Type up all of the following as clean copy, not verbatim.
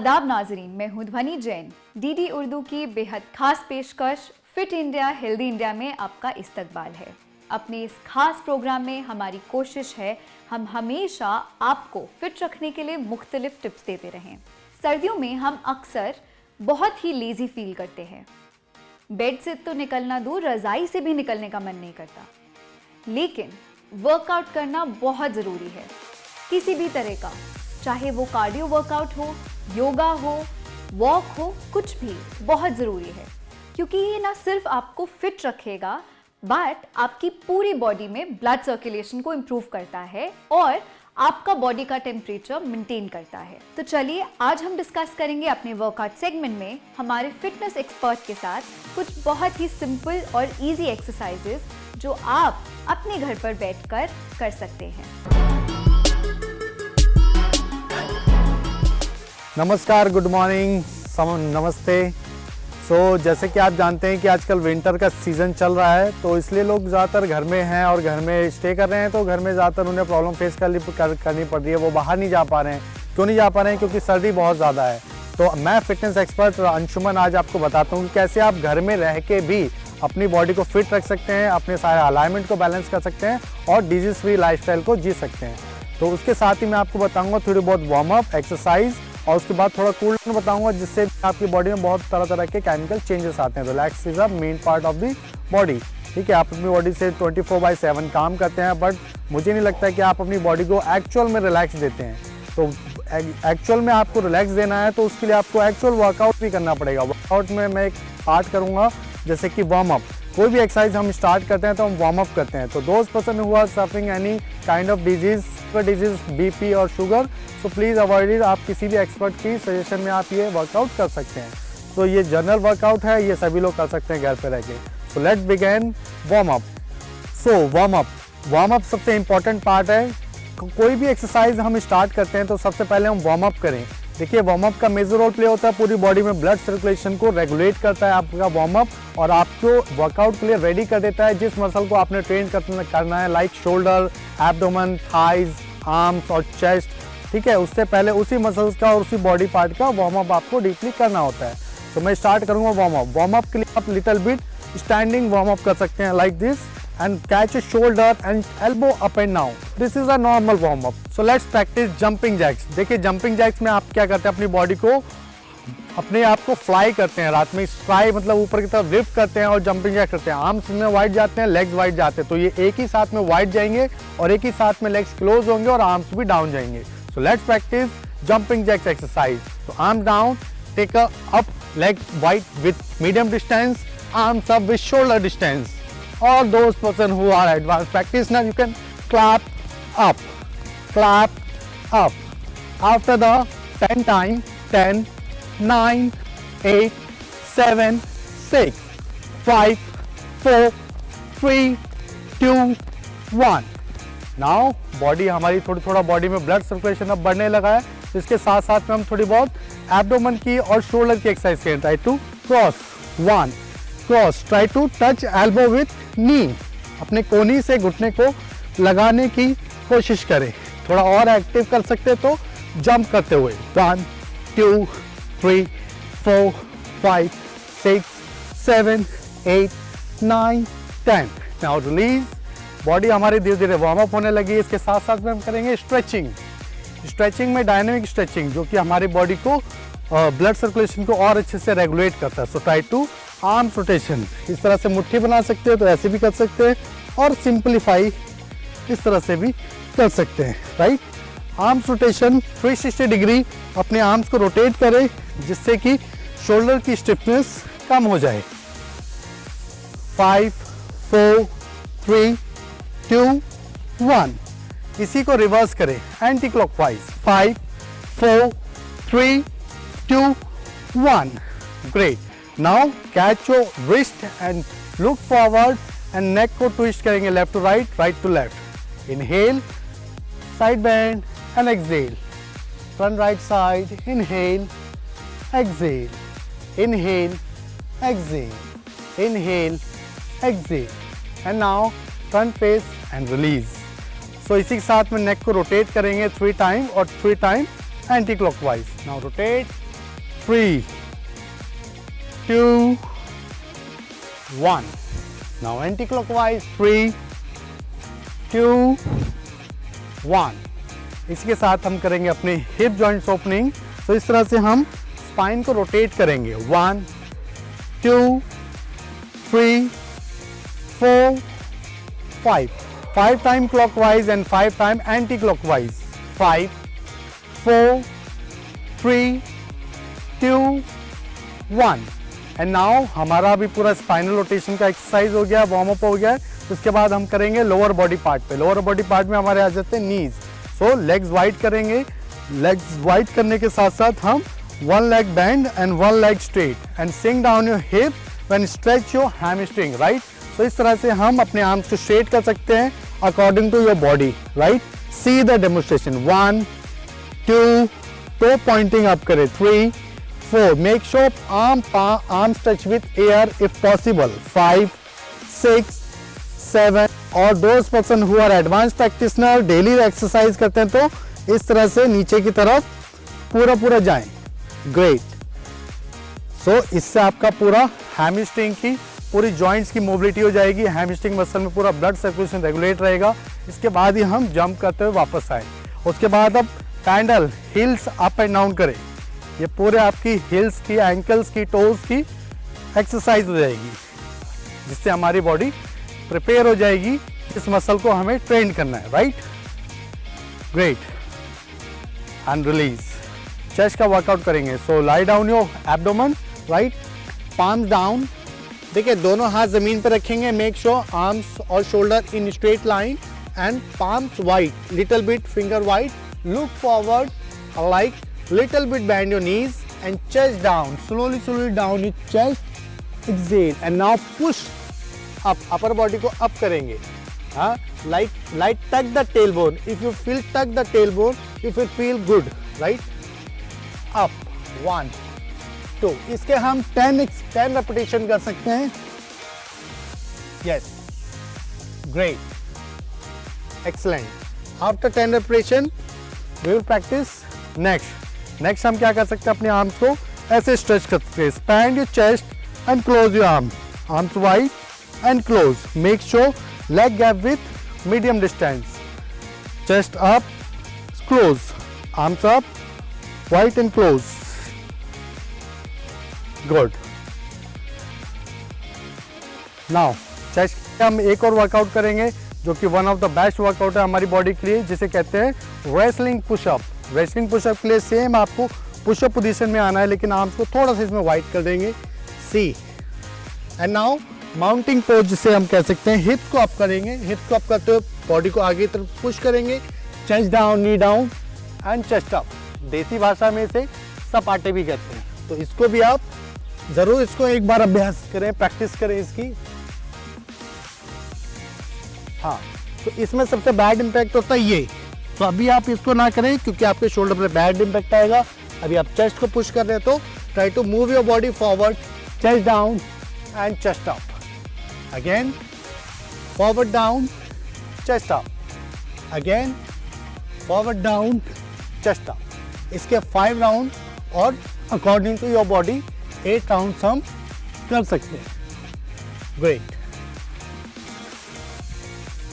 आदाब नाजरीन, मैं हूं ध्वनि जैन। डीडी उर्दू की बेहद खास पेशकश फिट इंडिया हेल्दी इंडिया में आपका इस्तकबाल है। अपने इस खास प्रोग्राम में हमारी कोशिश है हम हमेशा आपको फिट रखने के लिए मुख्तलिफ टिप्स देते रहें। सर्दियों में हम अक्सर बहुत ही लेजी फील करते हैं। बेड से तो निकलना दूर, रजाई से भी निकलने का मन नहीं करता। लेकिन वर्कआउट करना बहुत ज़रूरी है, किसी भी तरह का, चाहे वो कार्डियो वर्कआउट हो, योगा हो, वॉक हो, कुछ भी बहुत ज़रूरी है। क्योंकि ये ना सिर्फ आपको फिट रखेगा बट आपकी पूरी बॉडी में ब्लड सर्कुलेशन को इम्प्रूव करता है और आपका बॉडी का टेम्परेचर मेंटेन करता है। तो चलिए आज हम डिस्कस करेंगे अपने वर्कआउट सेगमेंट में हमारे फिटनेस एक्सपर्ट के साथ कुछ बहुत ही सिंपल और इजी एक्सरसाइजेस जो आप अपने घर पर बैठकर कर सकते हैं। नमस्कार, गुड मॉर्निंग, नमस्ते। जैसे कि आप जानते हैं कि आजकल विंटर का सीज़न चल रहा है, तो इसलिए लोग ज़्यादातर घर में हैं और घर में स्टे कर रहे हैं। तो घर में ज़्यादातर उन्हें प्रॉब्लम फेस करनी पड़ रही है, वो बाहर नहीं जा पा रहे हैं। क्यों नहीं जा पा रहे हैं? क्योंकि सर्दी बहुत ज़्यादा है। तो मैं फिटनेस एक्सपर्ट अंशुमन आज आपको बताता हूँ कि कैसे आप घर में रह के भी अपनी बॉडी को फिट रख सकते हैं, अपने सारे अलाइनमेंट को बैलेंस कर सकते हैं और डिजीज़ फ्री लाइफस्टाइल को जी सकते हैं। तो उसके साथ ही मैं आपको बताऊँगा थोड़ी बहुत वार्म अप एक्सरसाइज और उसके बाद थोड़ा कूल डाउन बताऊंगा, जिससे आपकी बॉडी में बहुत तरह तरह के केमिकल चेंजेस आते हैं। Relax is a main part of the body. ठीक है, आप अपनी बॉडी से 24/7 काम करते हैं, बट मुझे नहीं लगता कि आप अपनी बॉडी को एक्चुअल में रिलैक्स देते हैं। तो एक्चुअल में आपको रिलैक्स देना है तो उसके लिए आपको एक्चुअल वर्कआउट भी करना पड़ेगा। वर्कआउट में मैं एक पार्ट करूँगा जैसे कि वार्म अप। कोई भी एक्सरसाइज हम स्टार्ट करते हैं तो हम वार्म अप करते हैं। तो those person who are suffering any kind of disease, BP और sugar, so please avoid it. आप किसी भी एक्सपर्ट की सजेशन में आप ये वर्कआउट कर सकते हैं। तो ये जनरल वर्कआउट है, ये सभी लोग कर सकते हैं घर पे रह के। So let's begin warm up. So warm up सबसे इम्पॉर्टेंट पार्ट है। कोई भी एक्सरसाइज हम स्टार्ट करते हैं तो सबसे पहले हम वार्म अप करें। देखिए, वार्म अप का मेजर रोल प्ले होता है, पूरी बॉडी में ब्लड सर्कुलेशन को रेगुलेट करता है आपका वार्म अप और आपको वर्कआउट के लिए रेडी कर देता है जिस मसल को आपने ट्रेन करना है, like shoulder, abdomen, thighs, arms और चेस्ट। ठीक है, उससे पहले उसी मसल्स का और उसी बॉडी पार्ट का वार्म अप आपको डीपली करना होता है। तो मैं स्टार्ट करूंगा वार्म अप के लिए आप little bit standing warm up कर सकते हैं, like this, and catch your shoulder and elbow up and down. This is a normal warm up. So let's practice jumping jacks. देखिए, jumping jacks में आप क्या करते हैं, अपनी बॉडी को अपने आप को फ्लाई करते हैं। रात में फ्लाई मतलब ऊपर की तरफ लिफ्ट करते हैं और जंपिंग जैक करते हैं। आर्म्स में वाइड जाते हैं, लेग्स वाइड जाते हैं। तो ये एक ही साथ में वाइड जाएंगे और एक ही साथ में लेग्स क्लोज होंगे और आर्म्स भी डाउन जाएंगे। So let's practice jumping jacks exercise. तो arm down, take up, leg wide with medium distance, arms up with shoulder distance. All those person who are advanced practice, now you can clap up. After the 10 time, 10, 9, 8, 7, 6, 5, 4, 3, 2, 1. Now body हमारी थोड़ा body में blood circulation अब बढ़ने लगा है। तो इसके साथ साथ में हम थोड़ी बहुत एब्डोमेन की और शोल्डर की एक्सरसाइज करें। Try to cross, 1, cross, try to touch elbow with knee. अपने कोनी से घुटने को लगाने की कोशिश करें। थोड़ा और एक्टिव कर सकते तो जंप करते हुए 1, 2, 3, 4, 5, 6, 7, 8, 9, 10. Now release. बॉडी हमारी धीरे धीरे वार्म अप होने लगी है। इसके साथ साथ में हम करेंगे स्ट्रेचिंग में डायनेमिक स्ट्रेचिंग, जो कि हमारी बॉडी को ब्लड सर्कुलेशन को और अच्छे से रेगुलेट करता है। So try to arms rotation. इस तरह से मुट्ठी बना सकते हैं, तो ऐसे भी कर सकते हैं और सिंपलीफाई इस तरह से भी कर सकते हैं। राइट, आर्म्स रोटेशन 360 डिग्री अपने आर्म्स को रोटेट करें जिससे कि शोल्डर की स्टिफनेस कम हो जाए। 5, 4, 3, 2, 1. इसी को रिवर्स करें anti clockwise. 5, 4, 3, 2, 1. Great. Now catch your wrist and look forward and neck को twist करेंगे left to right, right to left. Inhale, side bend and exhale. Turn right side, inhale, exhale, inhale, exhale, inhale, exhale. And now turn face and release. So इसी के साथ में neck को rotate करेंगे 3 times और 3 times anti clockwise. Now rotate 3, 2, 1. Now anti-clockwise. 3, 2, 1. इसके साथ हम करेंगे अपने हिप जॉइंट्स ओपनिंग। तो इस तरह से हम स्पाइन को रोटेट करेंगे। 1, 2, 3, 4, 5. 5 time clockwise and 5 time anti clockwise. 5, 4, 3, 2, 1. And now हमारा अभी पूरा स्पाइनल रोटेशन का एक्सरसाइज हो गया, वार्म अप हो गया है। उसके बाद हम करेंगे लोअर बॉडी पार्ट पे। लोअर बॉडी पार्ट में हमारे आ जाते हैं नीज। सो लेग्स वाइड करेंगे। लेग्स वाइड करने के साथ साथ हम one leg bend and one leg straight and sink down your hip when stretch your hamstring, right? So इस तरह से हम अपने आर्म्स को स्ट्रेट कर सकते हैं according to your body, right? See the demonstration. 1, 2, toe pointing up करें. 3, 4. Make sure arms touch with air if possible. 5, 6, 7. और those person who are advanced practitioner daily exercise करते हैं तो इस तरह से नीचे की तरफ पूरा जाएं. ग्रेट. सो इससे आपका पूरा हैमस्ट्रिंग की पूरी जॉइंट्स की मोबिलिटी हो जाएगी. हैमस्ट्रिंग मसल में पूरा ब्लड सर्कुलेशन रेगुलेट रहेगा. इसके बाद ही हम जंप करते हुए वापस आए. उसके बाद अब paddle heels up and down करें. ये पूरे आपकी हिल्स की, एंकल्स की, टोज की एक्सरसाइज हो जाएगी, जिससे हमारी बॉडी प्रिपेयर हो जाएगी इस मसल को हमें ट्रेन करना है. Right. Great. And release. Chest का वर्कआउट करेंगे. So lie down your abdomen. Right. Palms down. देखिए दोनों हाथ जमीन पर रखेंगे. मेक श्योर आर्म्स और shoulder in straight line and palms wide, little bit finger wide. Look forward like little bit, bend your knees and chest down. Slowly down your chest. Exhale and now push up. Upper body को up करेंगे. Like tuck the tailbone. If you feel tuck the tailbone, if you feel good. Right. Up. 1, 2. इसके हम 10 repetition कर सकते हैं. Yes. Great. Excellent. After 10 repetition we will practice next हम क्या कर सकते हैं, अपने आर्म्स को ऐसे स्ट्रेच कर सकते हैं. Spend your chest and close your arms wide and close. Make sure leg gap with medium distance. Chest up, close, arms up, wide and close. Good. Now chest हम एक और वर्कआउट करेंगे जो कि one of the best workout है हमारी body के लिए, जिसे कहते हैं रेसलिंग पुशअप. रेसलिंग पुशअप के लिए सेम आपको पुशअप पोजीशन में आना है, लेकिन आर्म्स को थोड़ा सा इसमें वाइड कर देंगे. सी. एंड नाउ माउंटिंग पोज जिसे हम कह सकते हैं. हिप्स को अप करेंगे. हिप्स को अप करते हुए बॉडी को आगे तरफ पुश करेंगे. Chest down, knee down and chest up. देसी भाषा में इसे सपाटे भी कहते हैं. तो इसको भी आप जरूर इसको एक बार अभ्यास करें, प्रैक्टिस करें इसकी. हाँ, तो इसमें सबसे बैड इंपैक्ट होता है ये. तो अभी आप इसको ना करें क्योंकि आपके शोल्डर पर बैड इंपैक्ट आएगा. अभी आप चेस्ट को पुश कर रहे हैं तो try to move your body forward. Chest down and chest up. Again forward down, chest up. Again forward down, chest up. इसके 5 राउंड और according to your body 8 round हम कर सकते हैं. Great.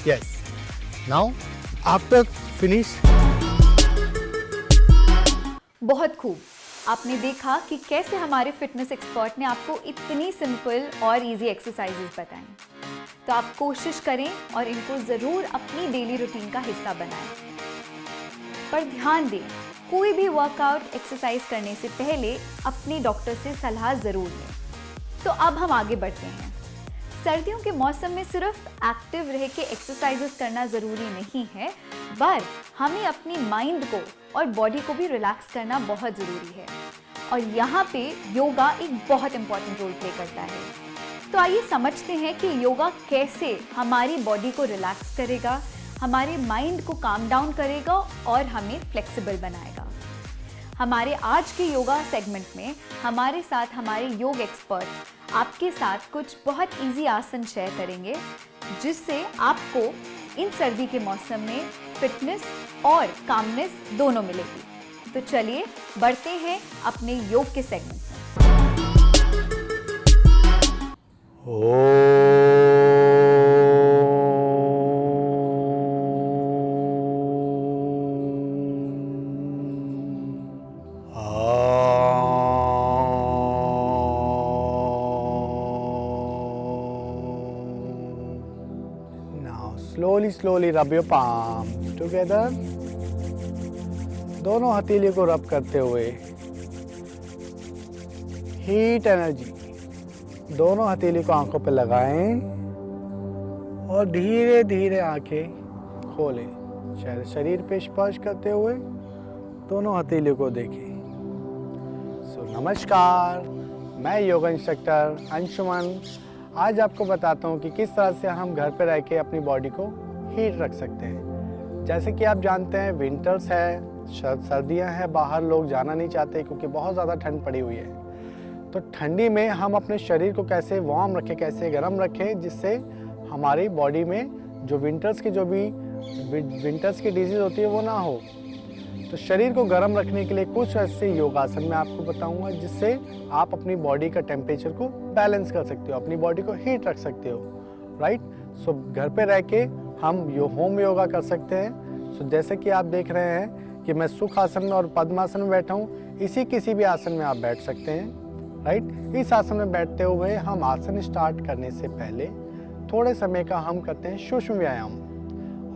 Yes. Now after finish. बहुत खूब. आपने देखा कि कैसे हमारे फिटनेस एक्सपर्ट ने आपको इतनी सिंपल और इजी एक्सरसाइजेस बताएं. तो आप कोशिश करें और इनको ज़रूर अपनी डेली रूटीन का हिस्सा बनाएं. पर ध्यान दें, कोई भी वर्कआउट एक्सरसाइज करने से पहले अपने डॉक्टर से सलाह ज़रूर लें. तो अब हम आगे बढ़ते हैं. सर्दियों के मौसम में सिर्फ एक्टिव रह के एक्सरसाइजेस करना ज़रूरी नहीं है, पर हमें अपनी माइंड को और बॉडी को भी रिलैक्स करना बहुत ज़रूरी है. और यहाँ पे योगा एक बहुत इम्पॉर्टेंट रोल प्ले करता है. तो आइए समझते हैं कि योगा कैसे हमारी बॉडी को रिलैक्स करेगा, हमारे माइंड को काम डाउन करेगा और हमें फ्लेक्सिबल बनाएगा. हमारे आज के योगा सेगमेंट में हमारे साथ हमारे योग एक्सपर्ट आपके साथ कुछ बहुत इजी आसन शेयर करेंगे, जिससे आपको इन सर्दी के मौसम में फिटनेस और कामनेस दोनों मिलेगी. तो चलिए बढ़ते हैं अपने योग के सेगमेंट में। Slowly rub your palm together. दोनों हथेली को रब करते हुए हीट एनर्जी दोनों हथेली को आंखों पे लगाएं और धीरे धीरे आंखें खोलें। शरीर पे स्पर्श करते हुए दोनों हथेली को देखें। नमस्कार, मैं योगा इंस्ट्रक्टर अंशुमन आज आपको बताता हूँ कि किस तरह से हम घर पे रह के अपनी बॉडी को हीट रख सकते हैं। जैसे कि आप जानते हैं विंटर्स है, सर्दियाँ हैं, बाहर लोग जाना नहीं चाहते क्योंकि बहुत ज़्यादा ठंड पड़ी हुई है। तो ठंडी में हम अपने शरीर को कैसे वार्म रखें, कैसे गर्म रखें, जिससे हमारी बॉडी में जो विंटर्स की डिजीज़ होती है वो ना हो। तो शरीर को गर्म रखने के लिए कुछ ऐसे योगासन मैं आपको बताऊंगा जिससे आप अपनी बॉडी का टेम्परेचर को बैलेंस कर सकते हो, अपनी बॉडी को हीट रख सकते हो, राइट। सो घर पे रह के हम होम योगा कर सकते हैं। सो जैसे कि आप देख रहे हैं कि मैं सुख आसन में और पद्मासन में बैठा हूँ, इसी किसी भी आसन में आप बैठ सकते हैं, राइट। इस आसन में बैठते हुए हम आसन स्टार्ट करने से पहले थोड़े समय का हम करते हैं सूक्ष्म व्यायाम।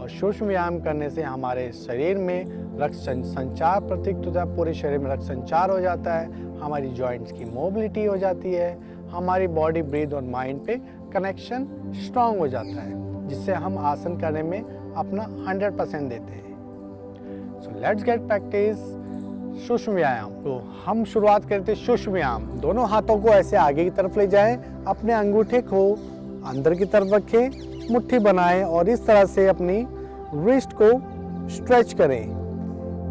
और सूक्ष्म व्यायाम करने से हमारे शरीर में रक्त संचार प्रतीक होता है, पूरे शरीर में रक्त संचार हो जाता है, हमारी जॉइंट्स की मोबिलिटी हो जाती है, हमारी बॉडी ब्रीथ और माइंड पे कनेक्शन स्ट्रांग हो जाता है, जिससे हम आसन करने में अपना 100% देते हैं। सो लेट्स गेट प्रैक्टिस सूक्ष्म व्यायाम। तो हम शुरुआत करते हैं सूक्ष्म व्यायाम। दोनों हाथों को ऐसे आगे की तरफ ले जाएं, अपने अंगूठे को अंदर की तरफ रखें, मुट्ठी बनाएं और इस तरह से अपनी रिस्ट को स्ट्रेच करें।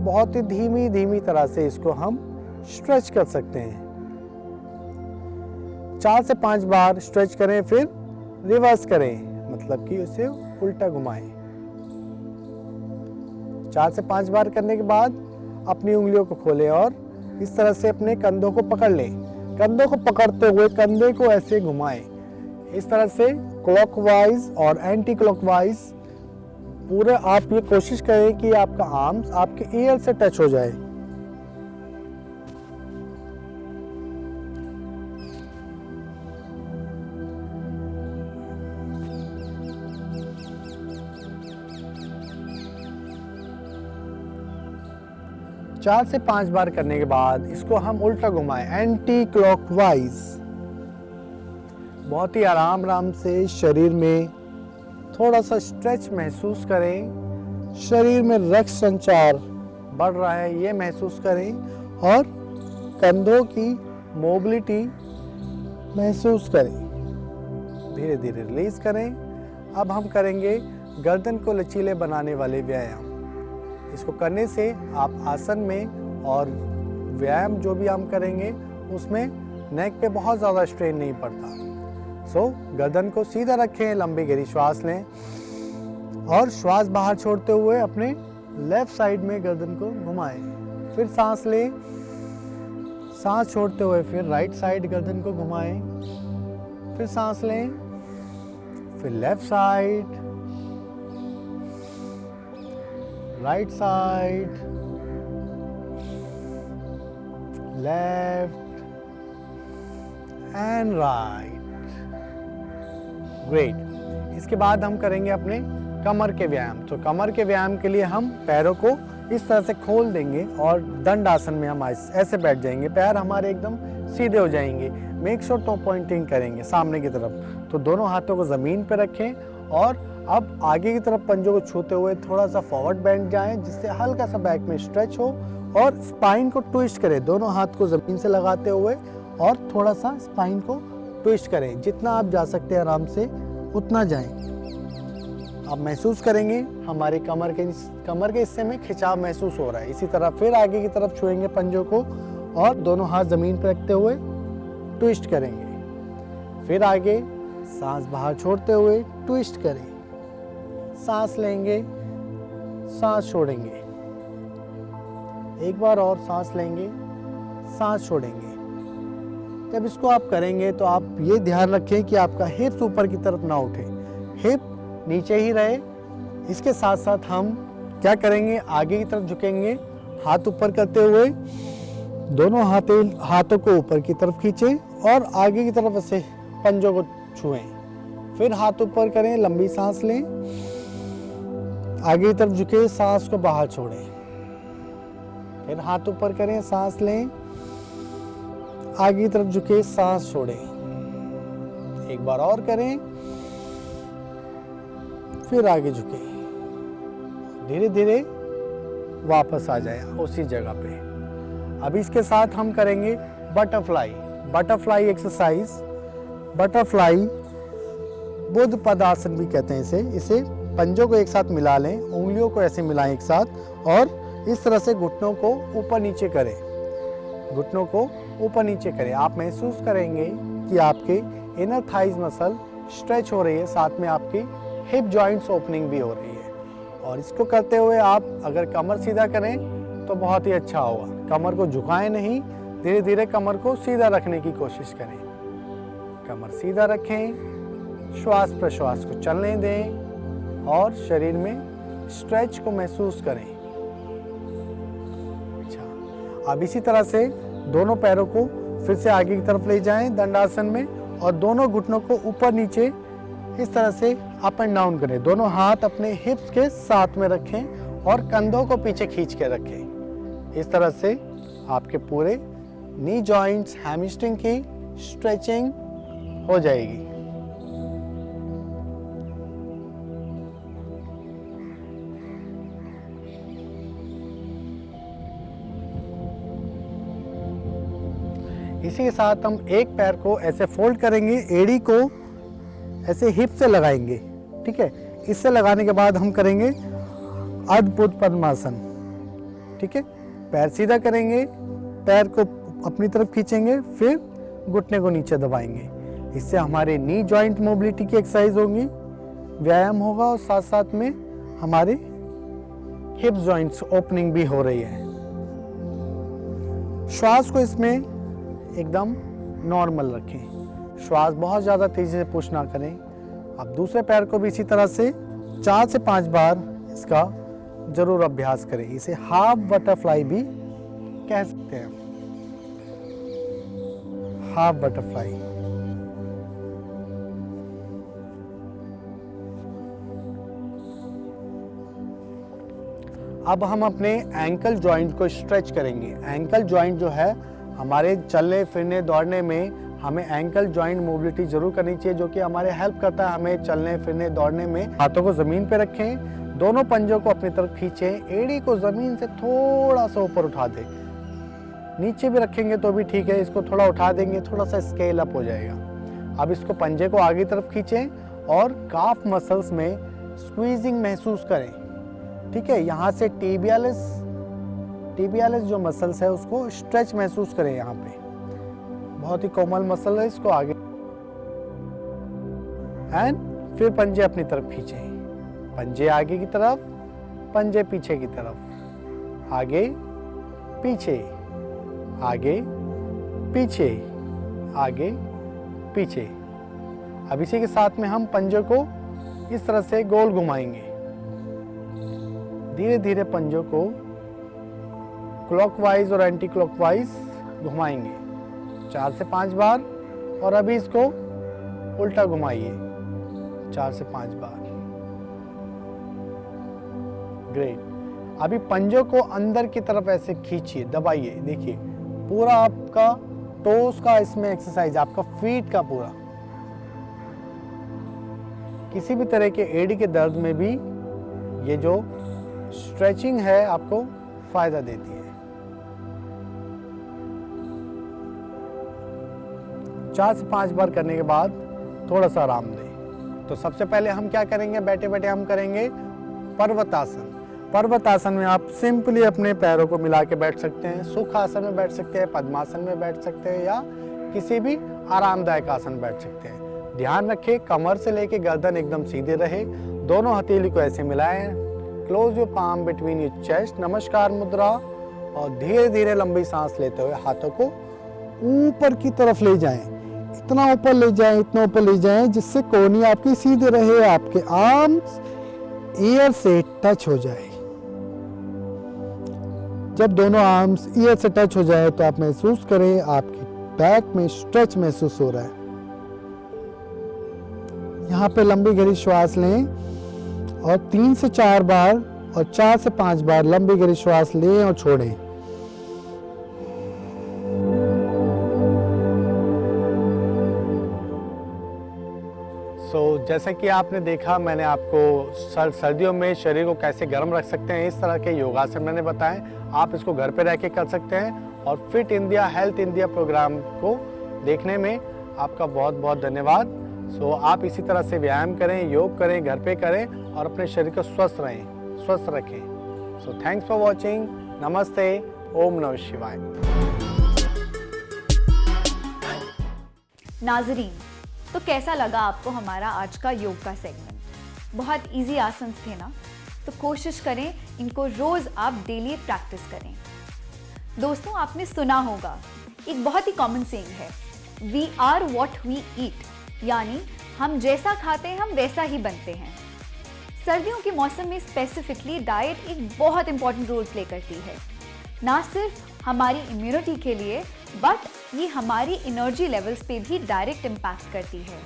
बहुत ही धीमी धीमी तरह से इसको हम स्ट्रेच कर सकते हैं। 4 से 5 बार स्ट्रेच करें, फिर रिवर्स करें, मतलब कि उसे उल्टा घुमाएं। 4 से 5 बार करने के बाद अपनी उंगलियों को खोलें और इस तरह से अपने कंधों को पकड़ लें। कंधों को पकड़ते हुए कंधे को ऐसे घुमाएं, इस तरह से क्लॉकवाइज और एंटी क्लॉकवाइज। पूरे आप ये कोशिश करें कि आपका आर्म्स आपके ईयर से टच हो जाए। चार से 5 बार करने के बाद इसको हम उल्टा घुमाएं, एंटी क्लॉकवाइज। बहुत ही आराम से शरीर में थोड़ा सा स्ट्रेच महसूस करें, शरीर में रक्त संचार बढ़ रहा है ये महसूस करें और कंधों की मोबिलिटी महसूस करें। धीरे धीरे रिलीज करें। अब हम करेंगे गर्दन को लचीले बनाने वाले व्यायाम। इसको करने से आप आसन में और व्यायाम जो भी हम करेंगे उसमें नेक पे बहुत ज़्यादा स्ट्रेन नहीं पड़ता। गर्दन को सीधा रखें, लंबी गहरी श्वास लें और श्वास बाहर छोड़ते हुए अपने लेफ्ट साइड में गर्दन को घुमाएं। फिर सांस लें, सांस छोड़ते हुए फिर राइट साइड गर्दन को घुमाएं। फिर सांस लें, फिर left side, right side, left and right. Great. इसके बाद हम करेंगे अपने कमर के व्यायाम। तो कमर के व्यायाम के लिए हम पैरों को इस तरह से खोल देंगे और दंड आसन में हम ऐसे बैठ जाएंगे। पैर हमारे एकदम सीधे हो जाएंगे। मेक श्योर टो पॉइंटिंग करेंगे सामने की तरफ। तो दोनों हाथों को ज़मीन पर रखें और अब आगे की तरफ पंजों को छूते हुए थोड़ा सा फॉरवर्ड बैंड जाएं, जिससे हल्का सा बैक में स्ट्रेच हो और स्पाइन को ट्विस्ट करें। दोनों हाथ को ज़मीन से लगाते हुए और थोड़ा सा स्पाइन को ट्विस्ट करें। जितना आप जा सकते हैं आराम से उतना जाएं। आप महसूस करेंगे हमारे कमर के हिस्से में खिंचाव महसूस हो रहा है। इसी तरह फिर आगे की तरफ छुएंगे पंजों को और दोनों हाथ ज़मीन पर रखते हुए ट्विस्ट करेंगे। फिर आगे सांस बाहर छोड़ते हुए ट्विस्ट करें। सांस लेंगे, सांस छोड़ेंगे। एक बार और सांस लेंगे, सांस छोड़ेंगे। जब इसको आप करेंगे तो आप ये ध्यान रखें कि आपका हिप्स ऊपर की तरफ ना उठे, हिप नीचे ही रहे। इसके साथ साथ हम क्या करेंगे, आगे की तरफ झुकेंगे, हाथ ऊपर करते हुए दोनों हाथों को ऊपर की तरफ खींचें और आगे की तरफ ऐसे पंजों को छुएं। फिर हाथ ऊपर करें, लंबी सांस लें, आगे की तरफ झुके, सांस को बाहर छोड़ें। फिर हाथ ऊपर करें, सांस लें, आगे की तरफ झुके, सांस छोड़ें। एक बार और करें, फिर आगे झुके, धीरे धीरे वापस आ जाए उसी जगह पे। अभी इसके साथ हम करेंगे बटरफ्लाई एक्सरसाइज। बटरफ्लाई बुद्ध पदासन भी कहते हैं इसे पंजों को एक साथ मिला लें, उंगलियों को ऐसे मिलाएं एक साथ और इस तरह से घुटनों को ऊपर नीचे करें, घुटनों को ऊपर नीचे करें। आप महसूस करेंगे कि आपके इनर थाइज मसल स्ट्रेच हो रही है, साथ में आपकी हिप जॉइंट्स ओपनिंग भी हो रही है। और इसको करते हुए आप अगर कमर सीधा करें तो बहुत ही अच्छा होगा। कमर को झुकाएं नहीं, धीरे धीरे कमर को सीधा रखने की कोशिश करें। कमर सीधा रखें, श्वास प्रश्वास को चलने दें और शरीर में स्ट्रेच को महसूस करें। अच्छा, अब इसी तरह से दोनों पैरों को फिर से आगे की तरफ ले जाएं दंडासन में और दोनों घुटनों को ऊपर नीचे इस तरह से अप एंड डाउन करें। दोनों हाथ अपने हिप्स के साथ में रखें और कंधों को पीछे खींच के रखें। इस तरह से आपके पूरे नी जॉइंट्स, हैमस्ट्रिंग की स्ट्रेचिंग हो जाएगी। इसी के साथ हम एक पैर को ऐसे फोल्ड करेंगे, एड़ी को ऐसे हिप से लगाएंगे, ठीक है। इससे लगाने के बाद हम करेंगे अद्भुत पद्मासन, ठीक है। पैर सीधा करेंगे, पैर को अपनी तरफ खींचेंगे, फिर घुटने को नीचे दबाएंगे। इससे हमारे नी जॉइंट मोबिलिटी की एक्सरसाइज होगी, व्यायाम होगा और साथ साथ में हमारे हिप जॉइंट्स ओपनिंग भी हो रही है। श्वास को इसमें एकदम नॉर्मल रखें, श्वास बहुत ज़्यादा तेज़ी से पुश ना करें। अब दूसरे पैर को भी इसी तरह से 4 से 5 बार इसका जरूर अभ्यास करें। इसे हाफ बटरफ्लाई भी कह सकते हैं, हाफ बटरफ्लाई। अब हम अपने एंकल जॉइंट को स्ट्रेच करेंगे। एंकल जॉइंट जो है हमारे चलने फिरने दौड़ने में हमें एंकल जॉइंट मोबिलिटी जरूर करनी चाहिए, जो कि हमारे हेल्प करता है हमें चलने फिरने दौड़ने में। हाथों को ज़मीन पे रखें, दोनों पंजों को अपनी तरफ खींचें, एड़ी को ज़मीन से थोड़ा सा ऊपर उठा दें। नीचे भी रखेंगे तो भी ठीक है, इसको थोड़ा उठा देंगे, थोड़ा सा स्केल अप हो जाएगा। अब इसको पंजे को आगे तरफ खींचें और काफ मसल्स में स्क्वीजिंग महसूस करें, ठीक है। यहाँ से टीबियालिस जो मसल्स है उसको स्ट्रेच महसूस करें। यहाँ पे बहुत ही कोमल मसल है, इसको आगे एंड फिर पंजे अपनी तरफ खींचें, पंजे आगे की तरफ, पंजे पीछे की तरफ, आगे पीछे, आगे पीछे, आगे पीछे। अब इसी के साथ में हम पंजों को इस तरह से गोल घुमाएंगे, धीरे धीरे पंजों को क्लॉकवाइज और एंटी क्लॉकवाइज घुमाएंगे 4 से 5 बार। और अभी इसको उल्टा घुमाइए 4 से 5 बार। ग्रेट। अभी पंजों को अंदर की तरफ ऐसे खींचिए, दबाइए। देखिए पूरा आपका टोस का इसमें एक्सरसाइज, आपका फीट का पूरा। किसी भी तरह के एड़ी के दर्द में भी ये जो स्ट्रेचिंग है आपको फायदा देती है। चार से 5 बार करने के बाद थोड़ा सा आराम दें। तो सबसे पहले हम क्या करेंगे, बैठे बैठे हम करेंगे पर्वतासन। पर्वतासन में आप सिंपली अपने पैरों को मिला के बैठ सकते हैं, सुख आसन में बैठ सकते हैं, पद्मासन में बैठ सकते हैं या किसी भी आरामदायक आसन बैठ सकते हैं। ध्यान रखें कमर से लेके गर्दन एकदम सीधे रहे, दोनों हथेली को ऐसे मिलाएं, close your palm between your chest, नमस्कार मुद्रा, और धीरे धीरे लंबी सांस लेते हुए हाथों को ऊपर की तरफ ले जाएं। इतना ऊपर ले जाएं, इतना ऊपर ले जाएं जिससे कोहनी आपकी सीधे रहे, आपके आर्म्स ईयर से टच हो जाए। जब दोनों आर्म्स ईयर से टच हो जाए तो आप महसूस करें आपकी बैक में स्ट्रेच महसूस हो रहा है। यहाँ पे लंबी गहरी श्वास लें और 3 से 4 बार और 4 से 5 बार लंबी गहरी श्वास लें और छोड़ें। जैसे कि आपने देखा, मैंने आपको सर्दियों में शरीर को कैसे गर्म रख सकते हैं, इस तरह के योगासन मैंने बताए। आप इसको घर पे रह के कर सकते हैं। और fit India health India programme को देखने में आपका बहुत बहुत धन्यवाद। आप इसी तरह से व्यायाम करें, योग करें, घर पे करें और अपने शरीर को स्वस्थ रखें। Thanks for watching. नमस्ते। ओम नमः शिवाय। नाजरीन, तो कैसा लगा आपको हमारा आज का योग का सेगमेंट? बहुत इजी आसन थे ना? तो कोशिश करें इनको रोज आप डेली प्रैक्टिस करें। दोस्तों, आपने सुना होगा एक बहुत ही कॉमन सेइंग है, we are what we eat, यानी हम जैसा खाते हैं हम वैसा ही बनते हैं। सर्दियों के मौसम में स्पेसिफिकली डाइट एक बहुत इंपॉर्टेंट रोल प्ले करती है, ना सिर्फ हमारी इम्यूनिटी के लिए बट ये हमारी एनर्जी लेवल्स पे भी डायरेक्ट इम्पैक्ट करती है।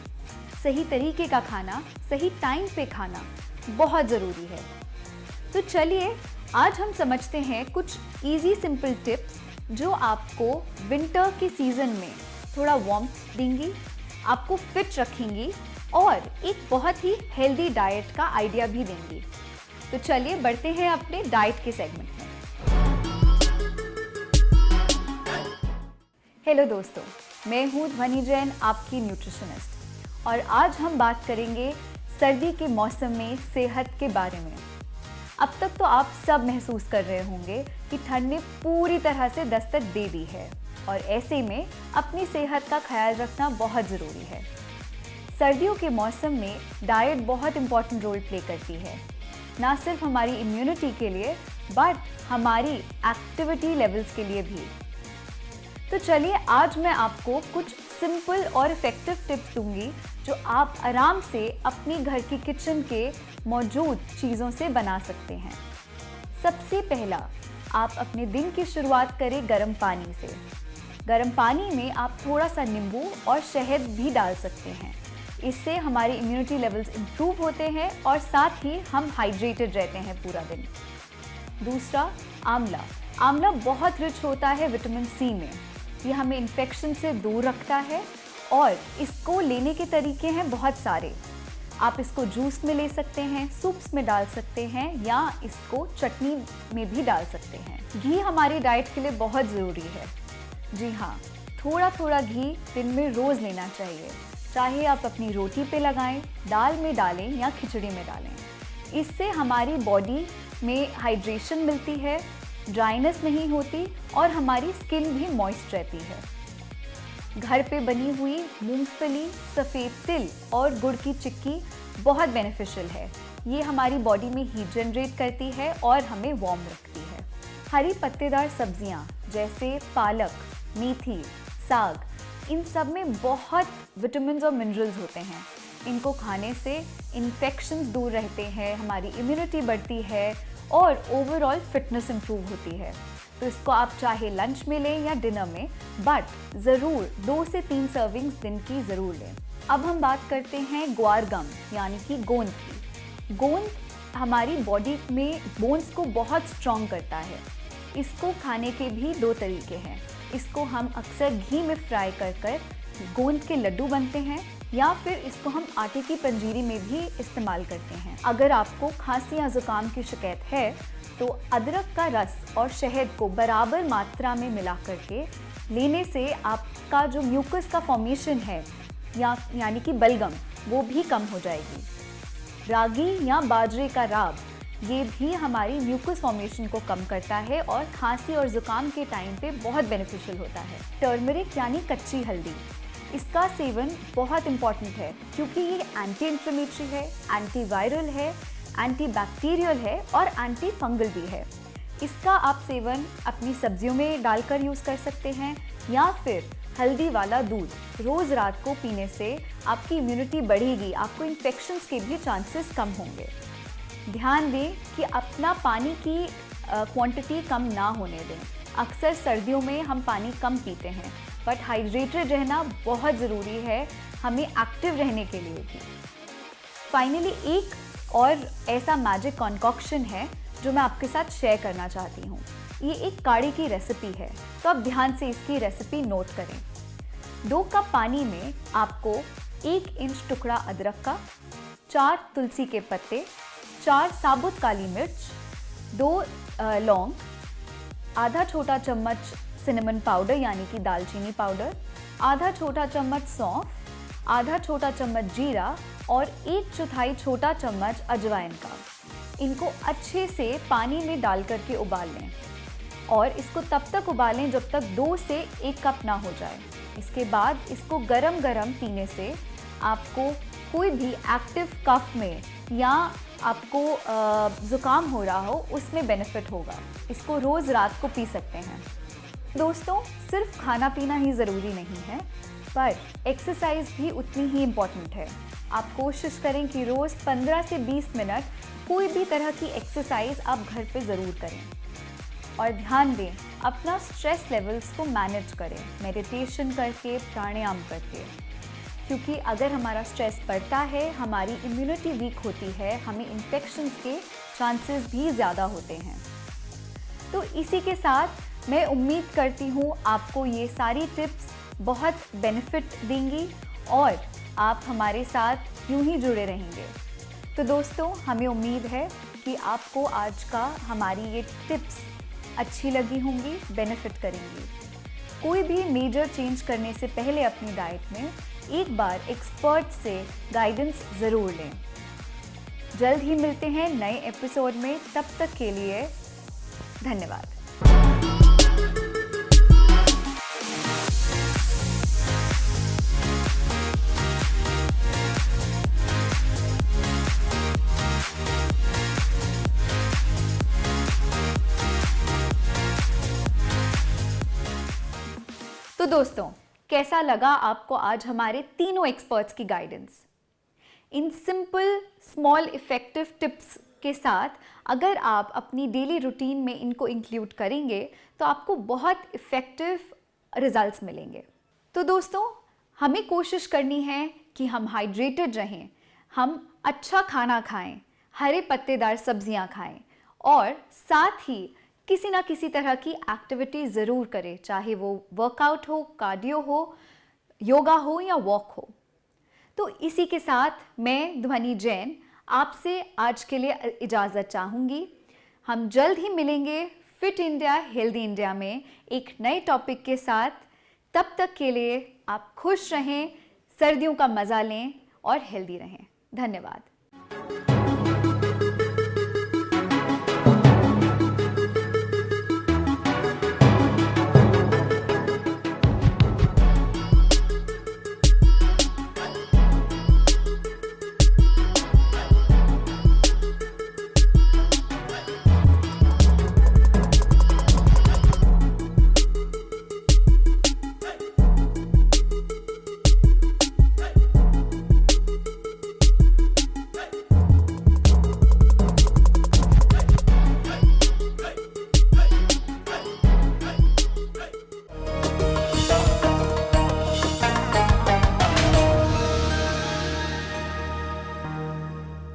सही तरीके का खाना, सही टाइम पे खाना बहुत ज़रूरी है। तो चलिए आज हम समझते हैं कुछ इजी सिंपल टिप्स जो आपको विंटर के सीज़न में थोड़ा वार्मथ देंगी, आपको फिट रखेंगी और एक बहुत ही हेल्दी डाइट का आइडिया भी देंगी। तो चलिए बढ़ते हैं अपने डाइट के सेगमेंट में। हेलो दोस्तों, मैं हूँ ध्वनि जैन, आपकी न्यूट्रिशनिस्ट, और आज हम बात करेंगे सर्दी के मौसम में सेहत के बारे में। अब तक तो आप सब महसूस कर रहे होंगे कि ठंड ने पूरी तरह से दस्तक दे दी है और ऐसे में अपनी सेहत का ख्याल रखना बहुत ज़रूरी है। सर्दियों के मौसम में डाइट बहुत इम्पॉर्टेंट रोल प्ले करती है, ना सिर्फ हमारी इम्यूनिटी के लिए बट हमारी एक्टिविटी लेवल्स के लिए भी। तो चलिए आज मैं आपको कुछ सिंपल और इफ़ेक्टिव टिप्स दूंगी जो आप आराम से अपनी घर की किचन के मौजूद चीज़ों से बना सकते हैं। सबसे पहला, आप अपने दिन की शुरुआत करें गर्म पानी से। गर्म पानी में आप थोड़ा सा नींबू और शहद भी डाल सकते हैं। इससे हमारी इम्यूनिटी लेवल्स इम्प्रूव होते हैं और साथ ही हम हाइड्रेटेड रहते हैं पूरा दिन। दूसरा, आंवला। आंवला बहुत रिच होता है विटामिन सी में। ये हमें इन्फेक्शन से दूर रखता है और इसको लेने के तरीके हैं बहुत सारे। आप इसको जूस में ले सकते हैं, सूप्स में डाल सकते हैं या इसको चटनी में भी डाल सकते हैं। घी हमारी डाइट के लिए बहुत ज़रूरी है। जी हाँ, थोड़ा थोड़ा घी दिन में रोज़ लेना चाहिए, चाहे आप अपनी रोटी पे लगाएं, दाल में डालें या खिचड़ी में डालें। इससे हमारी बॉडी में हाइड्रेशन मिलती है, ड्राइनेस नहीं होती और हमारी स्किन भी मॉइस्ट रहती है। घर पे बनी हुई मूंगफली, सफ़ेद तिल और गुड़ की चिक्की बहुत बेनिफिशियल है। ये हमारी बॉडी में हीट जनरेट करती है और हमें वार्म रखती है। हरी पत्तेदार सब्जियां जैसे पालक, मेथी, साग, इन सब में बहुत विटामिन्स और मिनरल्स होते हैं। इनको खाने से इन्फेक्शंस दूर रहते हैं, हमारी इम्यूनिटी बढ़ती है और ओवरऑल फिटनेस इम्प्रूव होती है। तो इसको आप चाहे लंच में लें या डिनर में, बट ज़रूर 2 से 3 सर्विंग्स दिन की ज़रूर लें। अब हम बात करते हैं ग्वार गम यानी कि गोंद की। गोंद हमारी बॉडी में बोन्स को बहुत स्ट्रॉन्ग करता है। इसको खाने के भी 2 तरीके हैं। इसको हम अक्सर घी में फ्राई कर गोंद के लड्डू बनते हैं या फिर इसको हम आटे की पंजीरी में भी इस्तेमाल करते हैं। अगर आपको खांसी या ज़ुकाम की शिकायत है तो अदरक का रस और शहद को बराबर मात्रा में मिला करके लेने से आपका जो म्यूकस का फॉर्मेशन है यानी कि बलगम, वो भी कम हो जाएगी। रागी या बाजरे का राब, ये भी हमारी म्यूकस फॉर्मेशन को कम करता है और खांसी और ज़ुकाम के टाइम पे बहुत बेनिफिशियल होता है। टर्मरिक यानी कच्ची हल्दी, इसका सेवन बहुत इम्पॉर्टेंट है क्योंकि ये एंटी इन्फ्लेमेटरी है, एंटी वायरल है, एंटी बैक्टीरियल है और एंटी फंगल भी है। इसका आप सेवन अपनी सब्जियों में डालकर यूज़ कर सकते हैं या फिर हल्दी वाला दूध रोज़ रात को पीने से आपकी इम्यूनिटी बढ़ेगी, आपको इन्फेक्शंस के भी चांसेस कम होंगे। ध्यान दें कि अपना पानी की क्वांटिटी कम ना होने दें। अक्सर सर्दियों में हम पानी कम पीते हैं, बट हाइड्रेटेड रहना बहुत ज़रूरी है हमें एक्टिव रहने के लिए भी। फाइनली एक और ऐसा मैजिक कॉन्कॉक्शन है जो मैं आपके साथ शेयर करना चाहती हूँ। ये एक काढ़े की रेसिपी है, तो आप ध्यान से इसकी रेसिपी नोट करें। 2 कप पानी में आपको 1 इंच टुकड़ा अदरक का, 4 तुलसी के पत्ते, 4 साबुत काली मिर्च, 2 लौंग, आधा छोटा चम्मच सिनेमन पाउडर यानी कि दालचीनी पाउडर, आधा छोटा चम्मच सौंफ, आधा छोटा चम्मच जीरा और 1/4 छोटा चम्मच अजवाइन का। इनको अच्छे से पानी में डाल करके उबाल लें और इसको तब तक उबालें जब तक 2 से 1 कप ना हो जाए। इसके बाद इसको गरम गरम पीने से आपको कोई भी एक्टिव कफ में या आपको ज़ुकाम हो रहा हो उसमें बेनिफिट होगा। इसको रोज़ रात को पी सकते हैं। दोस्तों, सिर्फ खाना पीना ही ज़रूरी नहीं है, पर एक्सरसाइज भी उतनी ही इम्पॉर्टेंट है। आप कोशिश करें कि रोज़ 15 से 20 मिनट कोई भी तरह की एक्सरसाइज आप घर पे ज़रूर करें और ध्यान दें अपना स्ट्रेस लेवल्स को मैनेज करें मेडिटेशन करके, प्राणायाम करके, क्योंकि अगर हमारा स्ट्रेस बढ़ता है हमारी इम्यूनिटी वीक होती है, हमें इन्फेक्शंस के चांसेस भी ज़्यादा होते हैं। तो इसी के साथ मैं उम्मीद करती हूँ आपको ये सारी टिप्स बहुत बेनिफिट देंगी और आप हमारे साथ यूं ही जुड़े रहेंगे। तो दोस्तों, हमें उम्मीद है कि आपको आज का हमारी ये टिप्स अच्छी लगी होंगी, बेनिफिट करेंगी। कोई भी मेजर चेंज करने से पहले अपनी डाइट में एक बार एक्सपर्ट से गाइडेंस ज़रूर लें। जल्द ही मिलते हैं नए एपिसोड में, तब तक के लिए धन्यवाद। तो दोस्तों, कैसा लगा आपको आज हमारे तीनों एक्सपर्ट्स की guidance? In simple small effective tips के साथ अगर आप अपनी डेली रूटीन में इनको इंक्लूड करेंगे तो आपको बहुत इफ़ेक्टिव रिजल्ट्स मिलेंगे। तो दोस्तों, हमें कोशिश करनी है कि हम हाइड्रेटेड रहें, हम अच्छा खाना खाएं, हरे पत्तेदार सब्जियां खाएं और साथ ही किसी ना किसी तरह की एक्टिविटी ज़रूर करें, चाहे वो वर्कआउट हो, कार्डियो हो, योगा हो या वॉक हो। तो इसी के साथ मैं ध्वनि जैन आपसे आज के लिए इजाज़त चाहूँगी। हम जल्द ही मिलेंगे फिट इंडिया हेल्दी इंडिया में एक नए टॉपिक के साथ। तब तक के लिए आप खुश रहें, सर्दियों का मज़ा लें और हेल्दी रहें। धन्यवाद।